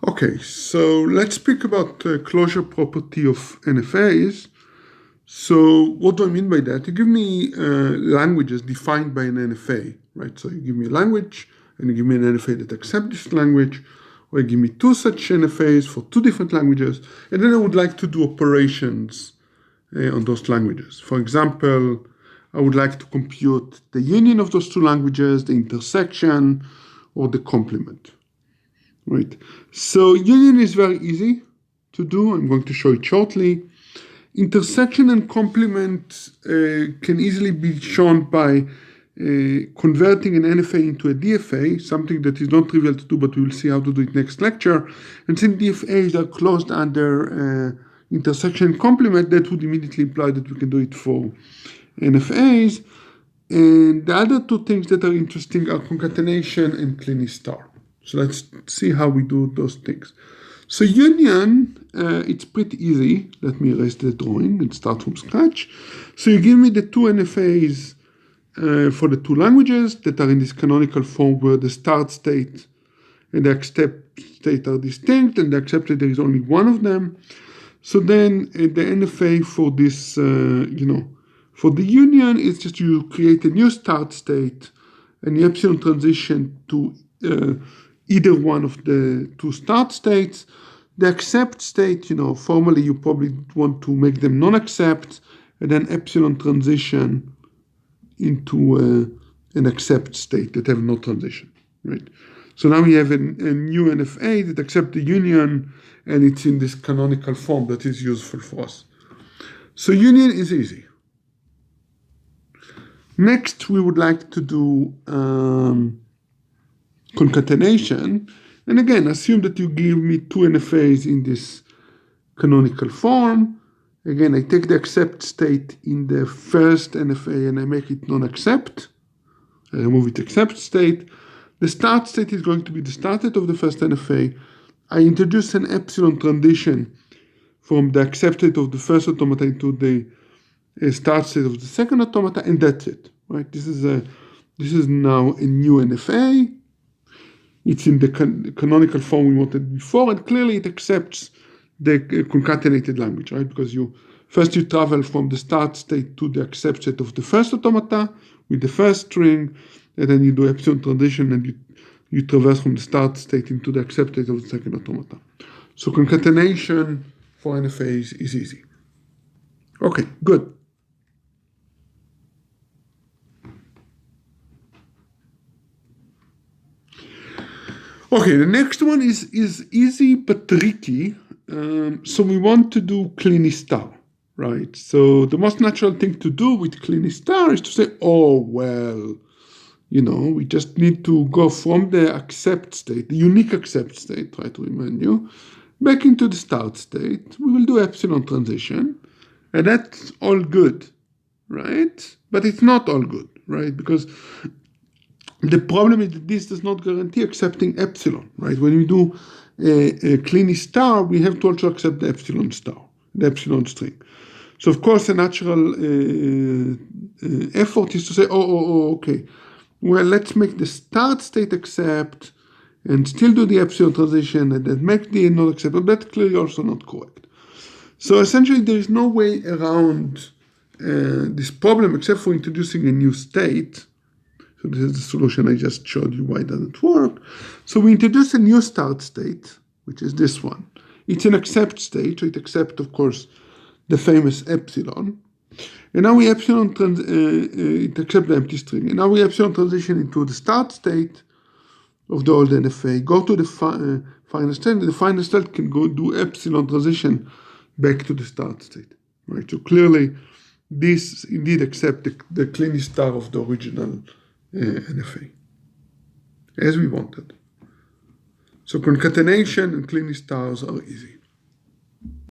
Okay, so let's speak about the closure property of NFAs. So what do I mean by that? You give me languages defined by an NFA, right? So you give me a language and you give me an NFA that accepts this language, or you give me two such NFAs for two different languages, and then I would like to do operations on those languages. For example, I would like to compute the union of those two languages, the intersection, or the complement. Right. So union is very easy to do. I'm going to show it shortly. Intersection and complement can easily be shown by converting an NFA into a DFA, something that is not trivial to do, but we will see how to do it next lecture. And since DFAs are closed under intersection and complement, that would immediately imply that we can do it for NFAs. And the other two things that are interesting are concatenation and Kleene star. So let's see how we do those things. So union, it's pretty easy. Let me erase the drawing and start from scratch. So you give me the two NFAs for the two languages that are in this canonical form where the start state and the accept state are distinct, and the accept state there is only one of them. So then the NFA for this, for the union is just you create a new start state and the epsilon transition to either one of the two start states. The accept state, formally you probably want to make them non-accept, and then epsilon transition into an accept state that have no transition, right? So now we have a new NFA that accepts the union, and it's in this canonical form that is useful for us. So union is easy. Next, we would like to do concatenation. And again, assume that you give me two NFAs in this canonical form. Again, I take the accept state in the first NFA and I make it non-accept. I remove its accept state. The start state is going to be the start state of the first NFA. I introduce an epsilon transition from the accept state of the first automata into the start state of the second automata, and that's it. Right? This is now a new NFA. It's in the canonical form we wanted before, and clearly it accepts the concatenated language, right? Because you travel from the start state to the accept state of the first automata with the first string, and then you do epsilon transition and you traverse from the start state into the accept state of the second automata. So concatenation for NFAs is easy. Okay, good. Okay, the next one is easy but tricky. So we want to do Kleene star, right? So the most natural thing to do with Kleene star is to say, oh, well, we just need to go from the accept state, the unique accept state, try to remind you, back into the start state. We will do epsilon transition, and that's all good, right? But it's not all good, right? Because the problem is that this does not guarantee accepting epsilon, right? When we do a Kleene star, we have to also accept the epsilon star, the epsilon string. So of course, a natural effort is to say, okay, well, let's make the start state accept and still do the epsilon transition and then make the not accept, but that's clearly also not correct. So essentially, there is no way around this problem except for introducing a new state. So this is the solution I just showed you why it doesn't work. So we introduce a new start state, which is this one. It's an accept state, so it accepts, of course, the famous epsilon. And now we it accepts the empty string. And now we epsilon transition into the start state of the old NFA, go to the final state, and the final state can go do epsilon transition back to the start state. Right? So clearly, this indeed accepts the Kleene star of the original NFA, as we wanted. So concatenation and Kleene stars are easy.